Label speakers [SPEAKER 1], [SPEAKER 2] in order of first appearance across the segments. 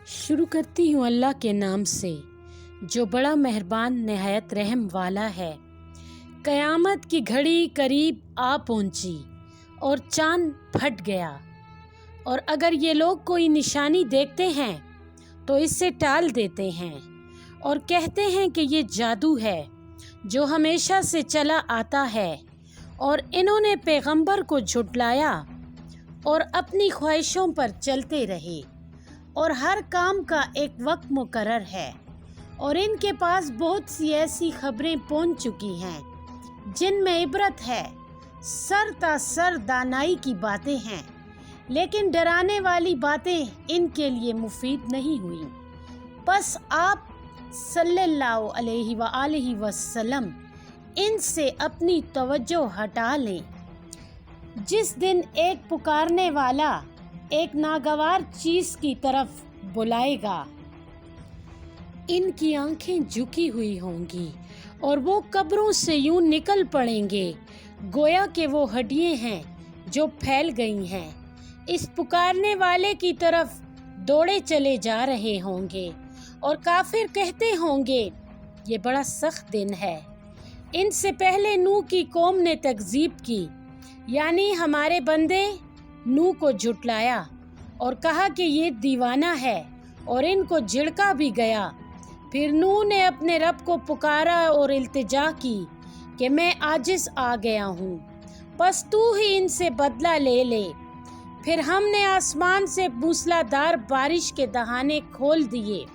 [SPEAKER 1] शुरू करती हूँ अल्लाह के नाम से जो बड़ा मेहरबान नहायत रहम वाला है। क़यामत की घड़ी करीब आ पहुँची और चाँद फट गया, और अगर ये लोग कोई निशानी देखते हैं तो इससे टाल देते हैं और कहते हैं कि ये जादू है जो हमेशा से चला आता है, और इन्होंने पैगंबर को झुटलाया और अपनी ख्वाहिशों पर चलते रहे। और हर काम का एक वक्त मुकर्रर है, और इनके पास बहुत सी ऐसी खबरें पहुंच चुकी हैं जिनमें इबरत है। सर ता सर दानाई की बातें हैं, लेकिन डराने वाली बातें इनके लिए मुफीद नहीं हुई। बस आप सल्लल्लाहु अलैहि वसल्लम इनसे अपनी तवज्जो हटा लें। जिस दिन एक पुकारने वाला एक नागवार चीज़ की तरफ बुलाएगा, इनकी आंखें झुकी हुई होंगी और वो कब्रों से यूं निकल पड़ेंगे गोया कि वो हड्डियां हैं जो फैल गई हैं। इस पुकारने वाले की तरफ दौड़े चले जा रहे होंगे और काफिर कहते होंगे ये बड़ा सख्त दिन है। इनसे पहले नूह की कौम ने तकज़ीब की, यानी हमारे बंदे नूह को झुटलाया और कहा कि ये दीवाना है, और इनको झिड़का भी गया। फिर नूह ने अपने रब को पुकारा और इल्तिजा की कि मैं आजिज़ आ गया हूँ, बस तू ही इनसे बदला ले ले। फिर हमने आसमान से मूसलाधार बारिश के दहाने खोल दिए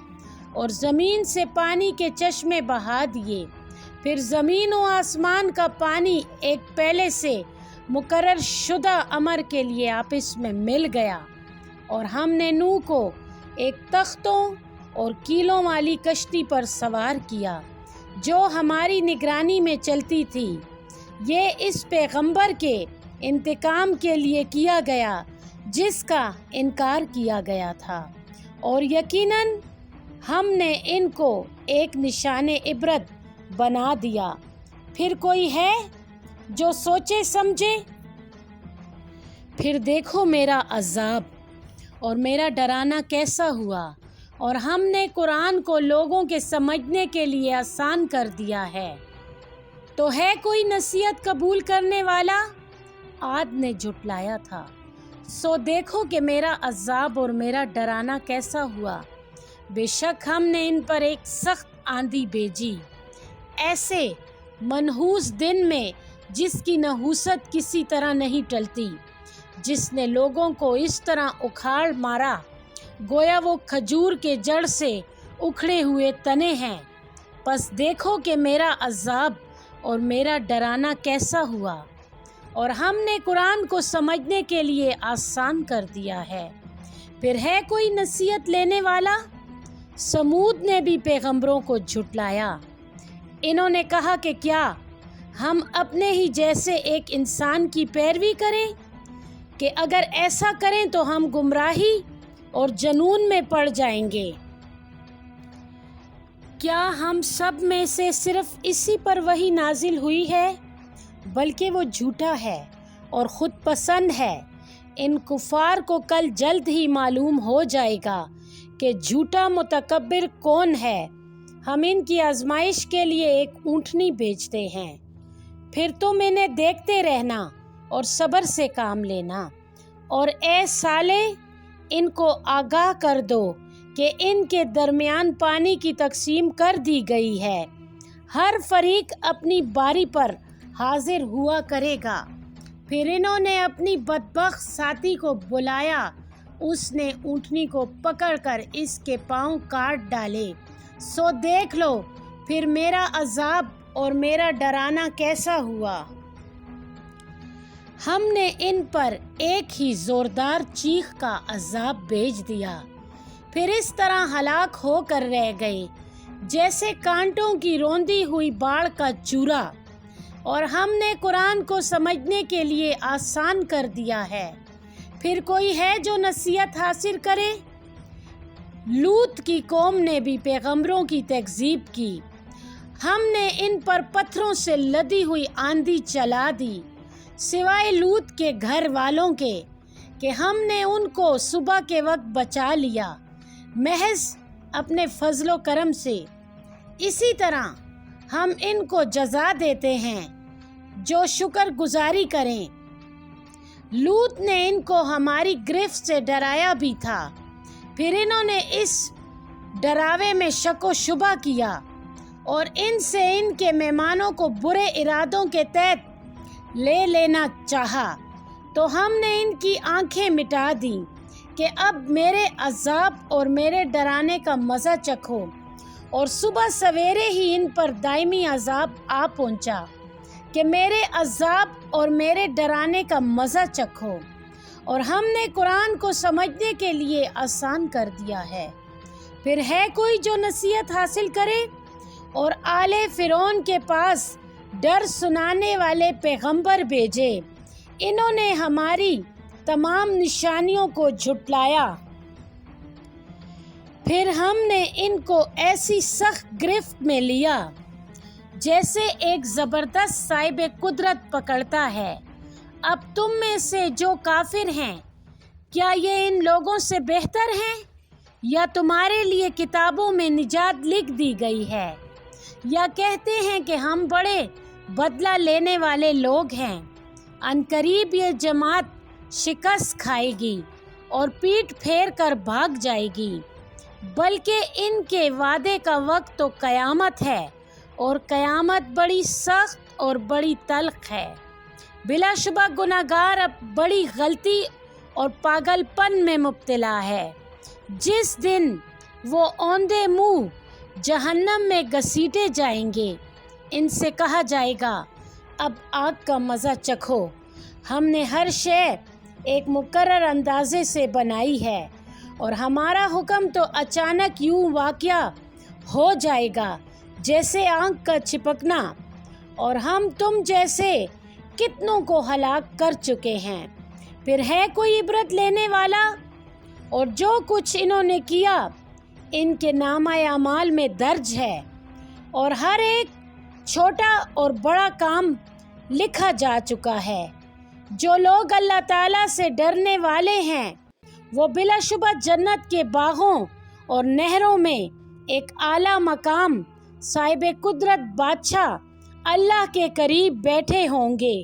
[SPEAKER 1] और ज़मीन से पानी के चश्मे बहा दिए। फिर ज़मीन और आसमान का पानी एक पहले से मुकर्रर शुदा अमर के लिए आपस में मिल गया, और हमने नूह को एक तख्तों और कीलों वाली कश्ती पर सवार किया जो हमारी निगरानी में चलती थी। ये इस पैगंबर के इंतकाम के लिए किया गया जिसका इनकार किया गया था, और यकीनन हमने इनको एक निशाने इबरत बना दिया। फिर कोई है जो सोचे समझे? फिर देखो मेरा अज़ाब और मेरा डराना कैसा हुआ, और हमने कुरान को लोगों के समझने के लिए आसान कर दिया है। तो है कोई नसीहत कबूल करने वाला? आद ने झुटलाया था, सो देखो कि मेरा अज़ाब और मेरा डराना कैसा हुआ। बेशक हमने इन पर एक सख्त आंधी भेजी, ऐसे मनहूस दिन में जिसकी नहूसत किसी तरह नहीं टलती, जिसने लोगों को इस तरह उखाड़ मारा गोया वो खजूर के जड़ से उखड़े हुए तने हैं। बस देखो कि मेरा अज़ाब और मेरा डराना कैसा हुआ, और हमने कुरान को समझने के लिए आसान कर दिया है। फिर है कोई नसीहत लेने वाला? समूद ने भी पैगंबरों को झुटलाया। इन्होंने कहा कि क्या हम अपने ही जैसे एक इंसान की पैरवी करें, कि अगर ऐसा करें तो हम गुमराही और जनून में पड़ जाएंगे। क्या हम सब में से सिर्फ इसी पर वही नाजिल हुई है? बल्कि वो झूठा है और ख़ुद पसंद है। इन कुफार को कल जल्द ही मालूम हो जाएगा कि झूठा मुतकब्बिर कौन है। हम इनकी आजमाइश के लिए एक ऊँटनी बेचते हैं, फिर तुम इन्हें देखते रहना और सब्र से काम लेना। और ए साले, इनको आगाह कर दो कि इनके दरमियान पानी की तकसीम कर दी गई है। हर फरीक अपनी बारी पर हाजिर हुआ करेगा। फिर इन्होंने अपनी बदबख्त साथी को बुलाया, उसने ऊँटनी को पकड़कर इसके पाँव काट डाले। सो देख लो फिर मेरा अज़ाब और मेरा डराना कैसा हुआ। हमने इन पर एक ही ज़ोरदार चीख का अज़ाब भेज दिया, फिर इस तरह हलाक होकर रह गए जैसे कांटों की रौंदी हुई बाढ़ का चूरा। और हमने कुरान को समझने के लिए आसान कर दिया है। फिर कोई है जो नसीहत हासिल करे? लूत की कौम ने भी पैगंबरों की तकज़ीब की। हमने इन पर पत्थरों से लदी हुई आंधी चला दी, सिवाय लूत के घर वालों के कि हमने उनको सुबह के वक्त बचा लिया। محض اپنے فضل و کرم سے۔ اسی طرح ہم ان کو جزا دیتے ہیں جو شکر گزاری کریں۔ لوط نے ان کو ہماری گرفت سے ڈرایا بھی تھا، پھر انہوں نے اس ڈراوے میں شک و شبہ کیا اور ان سے ان کے مہمانوں کو برے ارادوں کے تحت لے لینا چاہا، تو ہم نے ان کی آنکھیں مٹا دیں کہ اب میرے عذاب اور میرے ڈرانے کا مزہ چکھو، اور صبح سویرے ہی ان پر دائمی عذاب آ پہنچا کہ میرے عذاب اور میرے ڈرانے کا مزہ چکھو۔ اور ہم نے قرآن کو سمجھنے کے لیے آسان کر دیا ہے۔ پھر ہے کوئی جو نصیحت حاصل کرے؟ اور آل فرعون کے پاس ڈر سنانے والے پیغمبر بھیجے، انہوں نے ہماری تمام نشانیوں کو جھٹلایا۔ پھر ہم نے ان کو ایسی سخت گرفت میں لیا جیسے ایک زبردست صاحب قدرت پکڑتا ہے۔ اب تم میں سے جو کافر ہیں، کیا یہ ان لوگوں سے بہتر ہیں؟ یا تمہارے لیے کتابوں میں نجات لکھ دی گئی ہے؟ یا کہتے ہیں کہ ہم بڑے بدلہ لینے والے لوگ ہیں؟ عنقریب یہ جماعت شکست کھائے گی اور پیٹھ پھیر کر بھاگ جائے گی، بلکہ ان کے وعدے کا وقت تو قیامت ہے، اور قیامت بڑی سخت اور بڑی تلخ ہے۔ بلا شبہ گناہگار اب بڑی غلطی اور پاگل پن میں مبتلا ہے۔ جس دن وہ اوندے منہ جہنم میں گھسیٹے جائیں گے، ان سے کہا جائے گا اب آگ کا مزہ چکھو۔ ہم نے ہر شے ایک مقرر اندازے سے بنائی ہے، اور ہمارا حکم تو اچانک یوں واقع ہو جائے گا جیسے آنکھ کا چھپکنا، اور ہم تم جیسے کتنوں کو ہلاک کر چکے ہیں۔ پھر ہے کوئی عبرت لینے والا؟ اور جو کچھ انہوں نے کیا ان کے نامہ اعمال میں درج ہے، اور ہر ایک چھوٹا اور بڑا کام لکھا جا چکا ہے۔ جو لوگ اللہ تعالیٰ سے ڈرنے والے ہیں وہ بلا شبہ جنت کے باغوں اور نہروں میں ایک اعلیٰ مقام صاحب قدرت بادشاہ اللہ کے قریب بیٹھے ہوں گے۔